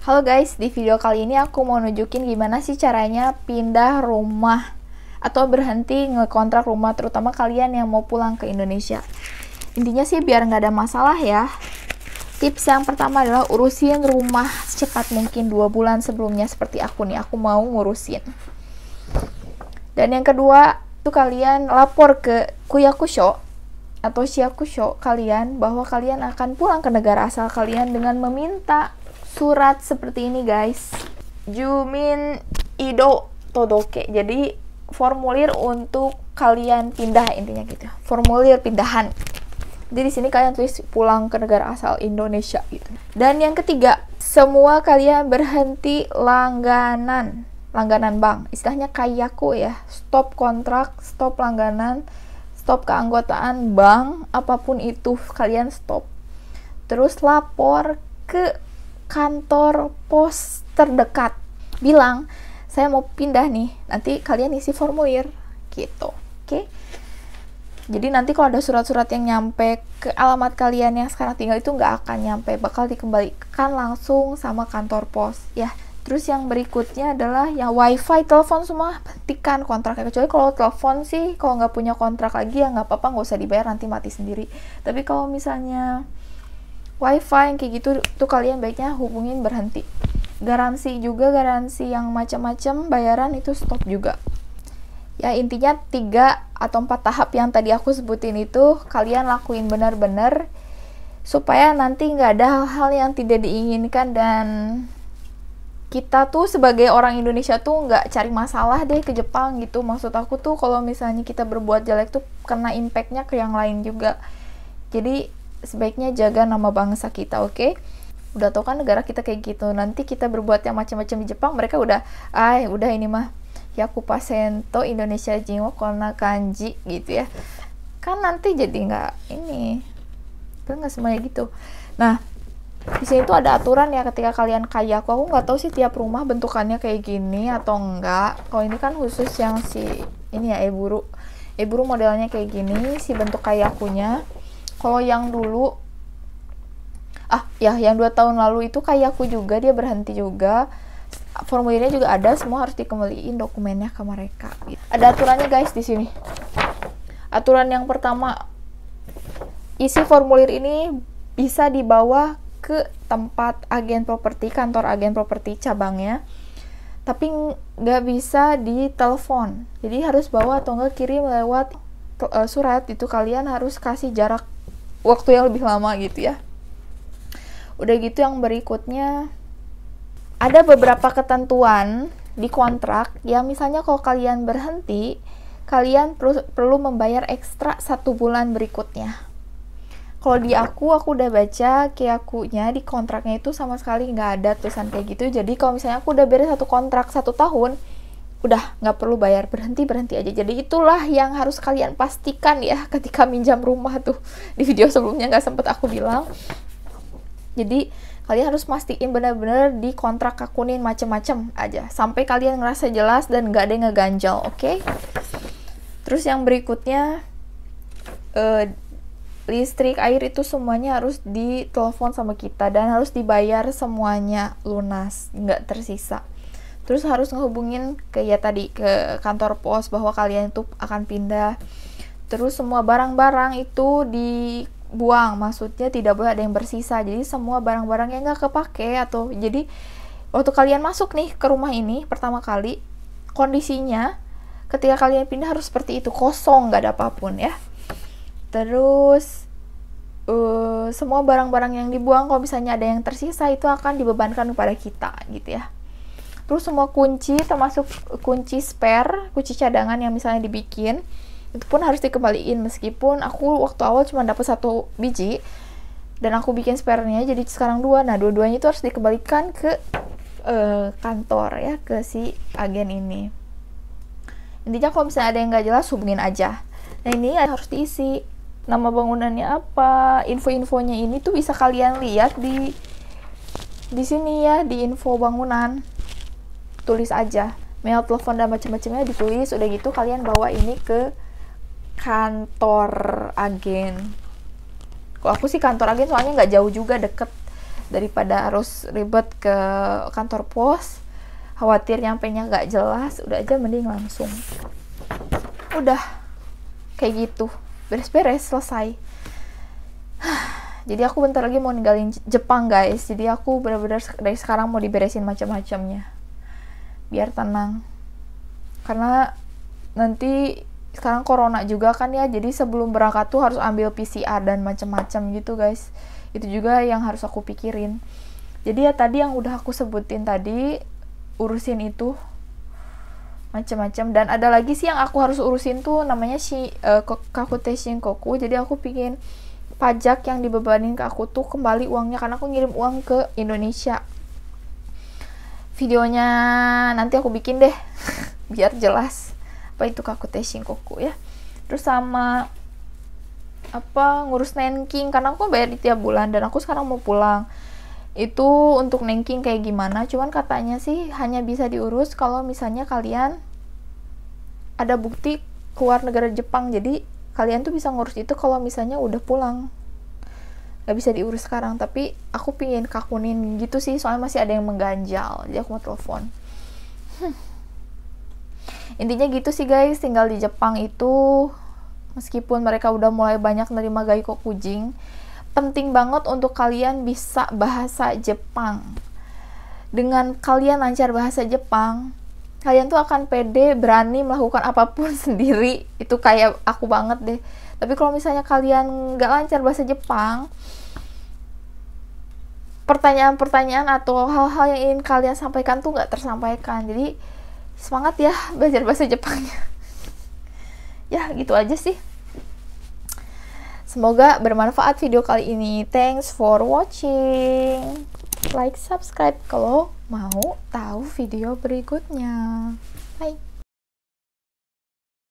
Halo guys, di video kali ini aku mau nunjukin gimana sih caranya pindah rumah atau berhenti ngekontrak rumah, terutama kalian yang mau pulang ke Indonesia. Intinya sih biar nggak ada masalah ya. Tips yang pertama adalah urusin rumah secepat mungkin 2 bulan sebelumnya, seperti aku nih, aku mau ngurusin. Dan yang kedua, itu kalian lapor ke Kuyakusho atau Shiakusho kalian bahwa kalian akan pulang ke negara asal kalian dengan meminta surat seperti ini guys, Jumin Ido Todoke. Jadi formulir untuk kalian pindah, intinya gitu, formulir pindahan. Jadi di sini kalian tulis pulang ke negara asal Indonesia gitu. Dan yang ketiga, semua kalian berhenti langganan bank, istilahnya kayaku ya, stop kontrak, stop langganan, stop keanggotaan bank, apapun itu kalian stop. Terus lapor ke kantor pos terdekat, bilang saya mau pindah nih, nanti kalian isi formulir gitu. Oke? Jadi nanti kalau ada surat-surat yang nyampe ke alamat kalian yang sekarang tinggal itu nggak akan nyampe, bakal dikembalikan langsung sama kantor pos ya. Terus yang berikutnya adalah yang wifi, telepon semua hentikan kontraknya, kecuali kalau telepon sih kalau nggak punya kontrak lagi ya nggak apa-apa, nggak usah dibayar, nanti mati sendiri. Tapi kalau misalnya wifi yang kayak gitu tuh kalian baiknya hubungin berhenti. Garansi juga, garansi yang macam-macam bayaran itu stop juga ya. Intinya 3 atau 4 tahap yang tadi aku sebutin itu kalian lakuin benar-benar supaya nanti nggak ada hal-hal yang tidak diinginkan. Dan kita tuh sebagai orang Indonesia tuh nggak cari masalah deh ke Jepang gitu. Maksud aku tuh kalau misalnya kita berbuat jelek tuh kena impactnya ke yang lain juga. Jadi sebaiknya jaga nama bangsa kita, oke? Udah tau kan negara kita kayak gitu, nanti kita berbuat yang macam-macam di Jepang, mereka udah ini mah yaku pasento Indonesia jinwa kona kanji gitu ya kan, nanti jadi nggak semuanya gitu. Nah di sini tuh ada aturan ya, ketika kalian kayaku, aku nggak tahu sih tiap rumah bentukannya kayak gini atau enggak. Kalau ini kan khusus yang si ini ya, eburu modelnya kayak gini si bentuk kayakunya. Kalau yang dulu yang 2 tahun lalu itu kayaku juga, dia berhenti juga, formulirnya juga ada, semua harus dikembaliin dokumennya ke mereka gitu. Ada aturannya guys di sini. Aturan yang pertama, isi formulir ini bisa dibawa ke tempat agen properti, kantor agen properti cabangnya, tapi nggak bisa ditelepon. Jadi harus bawa atau nggak kirim lewat surat. Itu kalian harus kasih jarak waktu yang lebih lama gitu ya. Udah gitu yang berikutnya, ada beberapa ketentuan di kontrak yang misalnya kalau kalian berhenti, kalian perlu membayar ekstra 1 bulan berikutnya. Kalau di aku udah baca keyakunya di kontraknya itu sama sekali nggak ada tulisan kayak gitu. Jadi kalau misalnya aku udah beres 1 kontrak 1 tahun, udah nggak perlu bayar, berhenti aja. Jadi itulah yang harus kalian pastikan ya ketika minjam rumah tuh. Di video sebelumnya nggak sempet aku bilang. Jadi kalian harus mastiin benar-benar di kontrak akunin macem-macem aja sampai kalian ngerasa jelas dan nggak ada yang ngeganjal, oke? Terus yang berikutnya, listrik, air itu semuanya harus ditelepon sama kita dan harus dibayar semuanya lunas, nggak tersisa. Terus harus ngehubungin ke ke kantor pos bahwa kalian itu akan pindah. Terus semua barang-barang itu dibuang, maksudnya tidak boleh ada yang bersisa. Jadi semua barang-barang yang nggak kepake, atau jadi waktu kalian masuk nih ke rumah ini pertama kali, kondisinya ketika kalian pindah harus seperti itu, kosong, nggak ada apapun ya. Terus semua barang-barang yang dibuang, kalau misalnya ada yang tersisa, itu akan dibebankan kepada kita gitu ya. Terus semua kunci, termasuk kunci spare, kunci cadangan yang misalnya dibikin, itu pun harus dikembaliin. Meskipun aku waktu awal cuma dapat 1 biji dan aku bikin spare-nya jadi sekarang 2. Nah dua-duanya itu harus dikembalikan ke kantor ya, ke si agen ini. Intinya kalau misalnya ada yang nggak jelas, hubungin aja. Nah ini harus diisi nama bangunannya apa, info-infonya ini tuh bisa kalian lihat di sini ya, di info bangunan. Tulis aja mail, telepon dan macam-macamnya ditulis. Udah gitu kalian bawa ini ke kantor agen. Kalau aku sih kantor agen soalnya nggak jauh juga, deket. daripada harus ribet ke kantor pos, khawatir nyampenya nggak jelas, udah aja mending langsung. Udah kayak gitu, beres-beres, selesai. Jadi aku bentar lagi mau ninggalin Jepang guys, jadi aku benar-benar dari sekarang mau diberesin macam-macamnya biar tenang, karena nanti sekarang corona juga kan ya, jadi sebelum berangkat tuh harus ambil PCR dan macam-macam gitu guys. Itu juga yang harus aku pikirin. Jadi ya tadi yang udah aku sebutin tadi, urusin itu macam-macam. Dan ada lagi sih yang aku harus urusin tuh, namanya Kakute Shinkoku. Jadi aku pingin pajak yang dibebanin ke aku tuh kembali uangnya, karena aku ngirim uang ke Indonesia. Videonya nanti aku bikin deh biar jelas apa itu Kakute Shinkoku ya. Terus sama apa, ngurus Nenking, karena aku bayar di tiap bulan dan aku sekarang mau pulang. Itu untuk Nenking kayak gimana, cuman katanya sih hanya bisa diurus kalau misalnya kalian ada bukti keluar negara Jepang. Jadi kalian tuh bisa ngurus itu kalau misalnya udah pulang, gak bisa diurus sekarang. Tapi aku pingin kakunin gitu sih, soalnya masih ada yang mengganjal, jadi aku mau telepon. Intinya gitu sih guys, tinggal di Jepang itu, meskipun mereka udah mulai banyak nerima gaikokujin, penting banget untuk kalian bisa bahasa Jepang. Dengan kalian lancar bahasa Jepang, kalian tuh akan pede, berani melakukan apapun sendiri. Itu kayak aku banget deh. Tapi kalau misalnya kalian gak lancar bahasa Jepang, pertanyaan-pertanyaan atau hal-hal yang ingin kalian sampaikan tuh gak tersampaikan. Jadi semangat ya belajar bahasa Jepangnya. Ya gitu aja sih. Semoga bermanfaat video kali ini. Thanks for watching. Like, subscribe kalau mau tahu video berikutnya. Bye.